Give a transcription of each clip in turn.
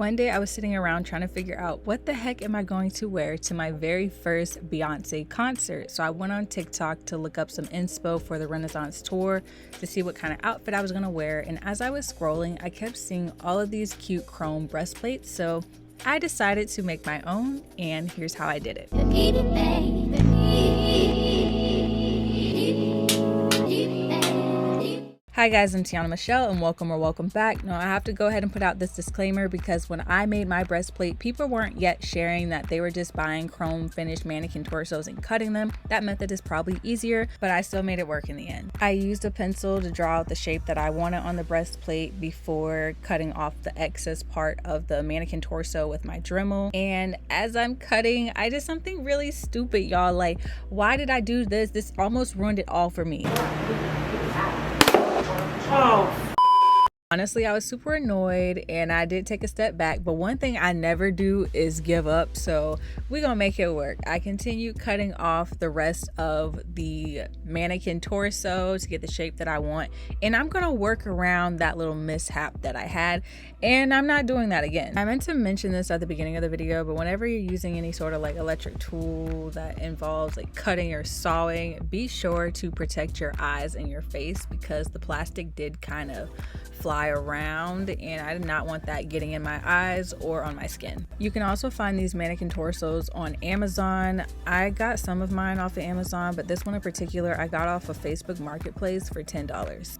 One day I was sitting around trying to figure out what the heck am I going to wear to my very first Beyoncé concert. So I went on TikTok to look up some inspo for the Renaissance tour to see what kind of outfit I was going to wear. And as I was scrolling, I kept seeing all of these cute chrome breastplates. So I decided to make my own, and here's how I did it. Hi guys, I'm Tiana Michelle and welcome back. Now I have to go ahead and put out this disclaimer because when I made my breastplate, people weren't yet sharing that they were just buying chrome finished mannequin torsos and cutting them. That method is probably easier, but I still made it work in the end. I used a pencil to draw out the shape that I wanted on the breastplate before cutting off the excess part of the mannequin torso with my Dremel. And as I'm cutting, I did something really stupid, y'all. Like, why did I do this? This almost ruined it all for me. Oh. Honestly, I was super annoyed and I did take a step back, but one thing I never do is give up, so we're gonna make it work. I continued cutting off the rest of the mannequin torso to get the shape that I want, and I'm gonna work around that little mishap that I had, and I'm not doing that again. I meant to mention this at the beginning of the video, but whenever you're using any sort of like electric tool that involves like cutting or sawing, be sure to protect your eyes and your face because the plastic did kind of fly around and I did not want that getting in my eyes or on my skin. You can also find these mannequin torsos on Amazon. I got some of mine off of Amazon, but this one in particular I got off of Facebook Marketplace for $10.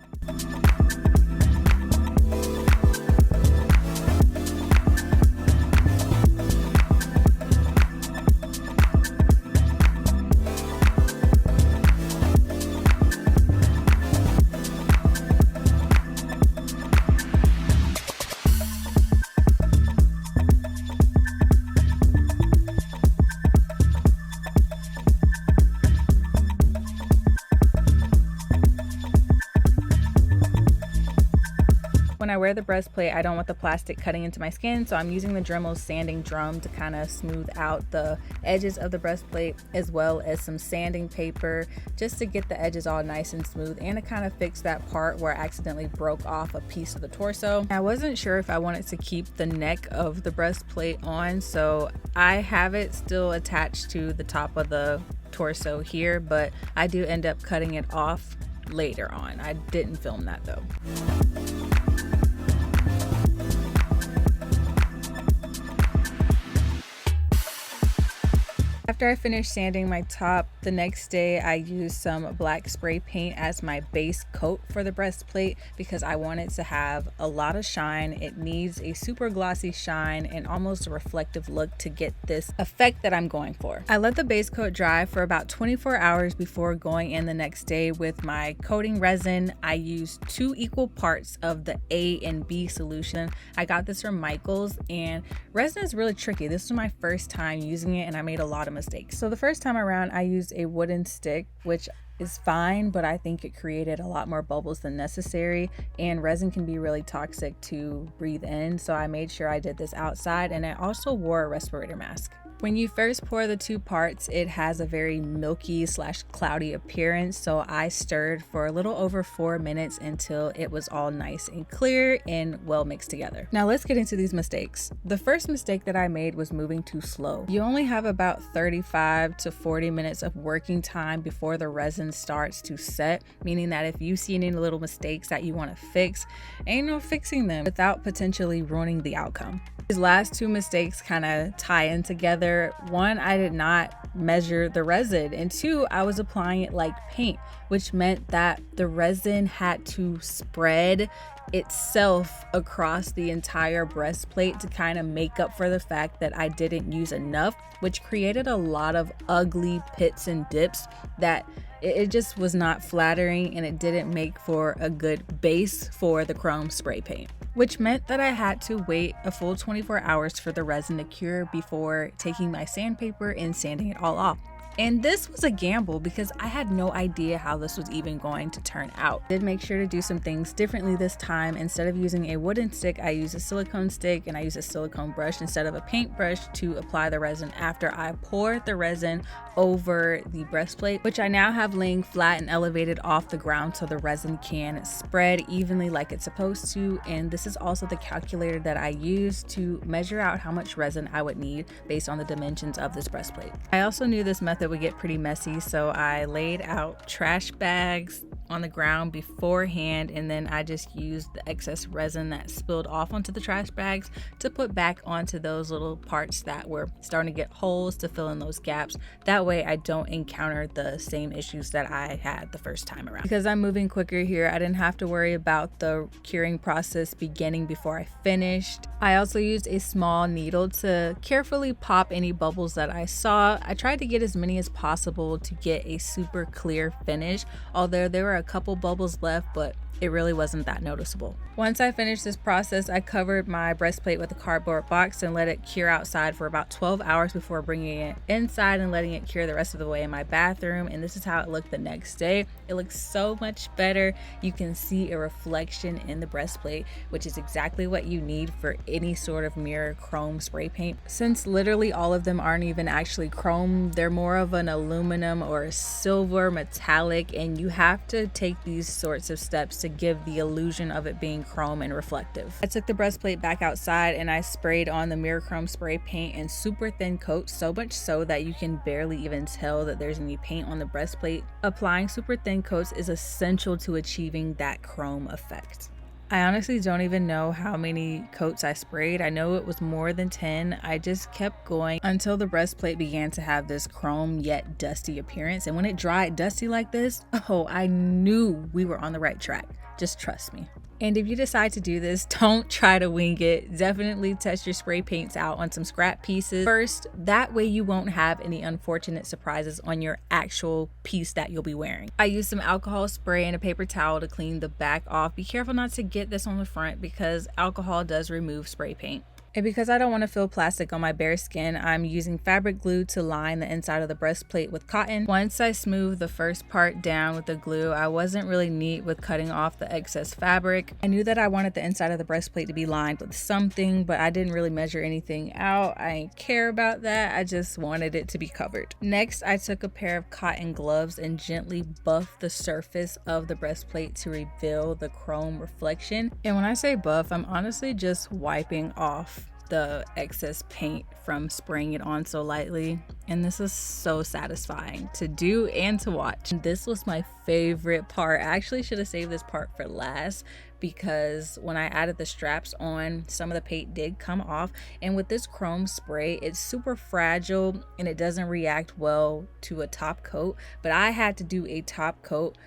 When I wear the breastplate, I don't want the plastic cutting into my skin, so I'm using the Dremel sanding drum to kind of smooth out the edges of the breastplate, as well as some sanding paper just to get the edges all nice and smooth and to kind of fix that part where I accidentally broke off a piece of the torso. I wasn't sure if I wanted to keep the neck of the breastplate on, so I have it still attached to the top of the torso here, but I do end up cutting it off later on. I didn't film that though. After I finished sanding my top, the next day I used some black spray paint as my base coat for the breastplate because I wanted to have a lot of shine. It needs a super glossy shine and almost a reflective look to get this effect that I'm going for. I let the base coat dry for about 24 hours before going in the next day with my coating resin. I used 2 equal parts of the A and B solution. I got this from Michael's, and resin is really tricky. This was my first time using it and I made a lot of mistakes. So the first time around I used a wooden stick, which is fine, but I think it created a lot more bubbles than necessary, and resin can be really toxic to breathe in, so I made sure I did this outside, and I also wore a respirator mask. When you first pour the 2 parts, it has a very milky / cloudy appearance, so I stirred for a little over 4 minutes until it was all nice and clear and well mixed together. Now let's get into these mistakes. The first mistake that I made was moving too slow. You only have about 35 to 40 minutes of working time before the resin starts to set, meaning that if you see any little mistakes that you want to fix, ain't no fixing them without potentially ruining the outcome. These last 2 mistakes kind of tie in together. 1, I did not measure the resin, and 2, I was applying it like paint, which meant that the resin had to spread itself across the entire breastplate to kind of make up for the fact that I didn't use enough, which created a lot of ugly pits and dips that it just was not flattering, and it didn't make for a good base for the chrome spray paint, which meant that I had to wait a full 24 hours for the resin to cure before taking my sandpaper and sanding it all off. And this was a gamble because I had no idea how this was even going to turn out. I did make sure to do some things differently this time. Instead of using a wooden stick, I used a silicone stick, and I used a silicone brush instead of a paintbrush to apply the resin after I poured the resin over the breastplate, which I now have laying flat and elevated off the ground so the resin can spread evenly like it's supposed to. And this is also the calculator that I use to measure out how much resin I would need based on the dimensions of this breastplate. I also knew this method would get pretty messy, so I laid out trash bags on the ground beforehand, and then I just used the excess resin that spilled off onto the trash bags to put back onto those little parts that were starting to get holes to fill in those gaps. That way I don't encounter the same issues that I had the first time around. Because I'm moving quicker here, I didn't have to worry about the curing process beginning before I finished. I also used a small needle to carefully pop any bubbles that I saw. I tried to get as many as possible to get a super clear finish, although there were a couple bubbles left, but it really wasn't that noticeable. Once I finished this process, I covered my breastplate with a cardboard box and let it cure outside for about 12 hours before bringing it inside and letting it cure the rest of the way in my bathroom. And this is how it looked the next day. It looks so much better. You can see a reflection in the breastplate, which is exactly what you need for any sort of mirror chrome spray paint. Since literally all of them aren't even actually chrome, they're more of an aluminum or a silver metallic, and you have to take these sorts of steps to give the illusion of it being chrome and reflective. I took the breastplate back outside and I sprayed on the mirror chrome spray paint in super thin coats, so much so that you can barely even tell that there's any paint on the breastplate. Applying super thin coats is essential to achieving that chrome effect. I honestly don't even know how many coats I sprayed. I know it was more than 10. I just kept going until the breastplate began to have this chrome yet dusty appearance. And when it dried dusty like this, oh, I knew we were on the right track. Just trust me. And if you decide to do this, don't try to wing it. Definitely test your spray paints out on some scrap pieces first. That way you won't have any unfortunate surprises on your actual piece that you'll be wearing. I used some alcohol spray and a paper towel to clean the back off. Be careful not to get this on the front because alcohol does remove spray paint. And because I don't want to feel plastic on my bare skin, I'm using fabric glue to line the inside of the breastplate with cotton. Once I smoothed the first part down with the glue, I wasn't really neat with cutting off the excess fabric. I knew that I wanted the inside of the breastplate to be lined with something, but I didn't really measure anything out. I didn't care about that. I just wanted it to be covered. Next, I took a pair of cotton gloves and gently buffed the surface of the breastplate to reveal the chrome reflection. And when I say buff, I'm honestly just wiping off the excess paint from spraying it on so lightly, and this is so satisfying to do and to watch. This was my favorite part. I actually should have saved this part for last because when I added the straps on, some of the paint did come off, and with this chrome spray, it's super fragile and it doesn't react well to a top coat, but I had to do a top coat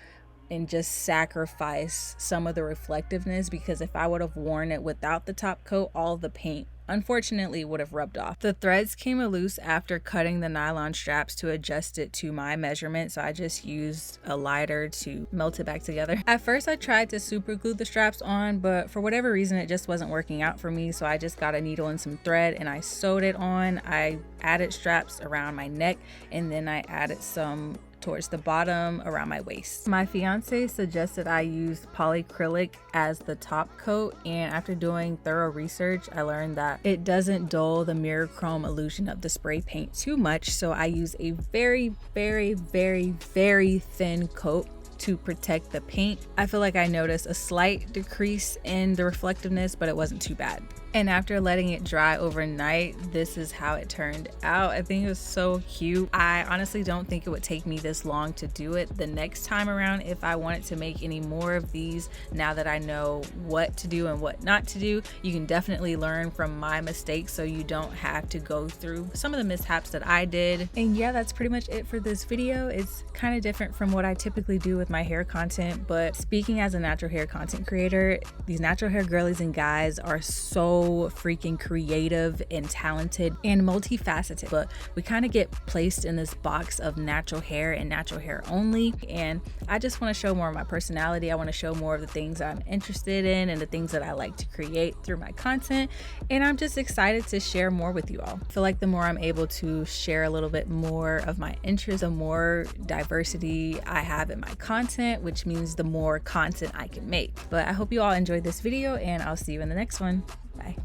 and just sacrifice some of the reflectiveness because if I would have worn it without the top coat, all the paint unfortunately would have rubbed off. The threads came loose after cutting the nylon straps to adjust it to my measurement, so I just used a lighter to melt it back together. At first I tried to super glue the straps on, but for whatever reason it just wasn't working out for me, so I just got a needle and some thread and I sewed it on. I added straps around my neck and then I added some towards the bottom around my waist. My fiance suggested I use polycrylic as the top coat, and after doing thorough research I learned that it doesn't dull the mirror chrome illusion of the spray paint too much, so I use a very thin coat to protect the paint. I feel like I noticed a slight decrease in the reflectiveness, but it wasn't too bad. And after letting it dry overnight, this is how it turned out. I think it was so cute. I honestly don't think it would take me this long to do it the next time around if I wanted to make any more of these. Now that I know what to do and what not to do, you can definitely learn from my mistakes so you don't have to go through some of the mishaps that I did. And yeah, that's pretty much it for this video. It's kind of different from what I typically do with my hair content, but speaking as a natural hair content creator, these natural hair girlies and guys are so so freaking creative and talented and multifaceted, but we kind of get placed in this box of natural hair and natural hair only. And I just want to show more of my personality. I want to show more of the things I'm interested in and the things that I like to create through my content. And I'm just excited to share more with you all. I feel like the more I'm able to share a little bit more of my interests, the more diversity I have in my content, which means the more content I can make. But I hope you all enjoyed this video, and I'll see you in the next one. Bye.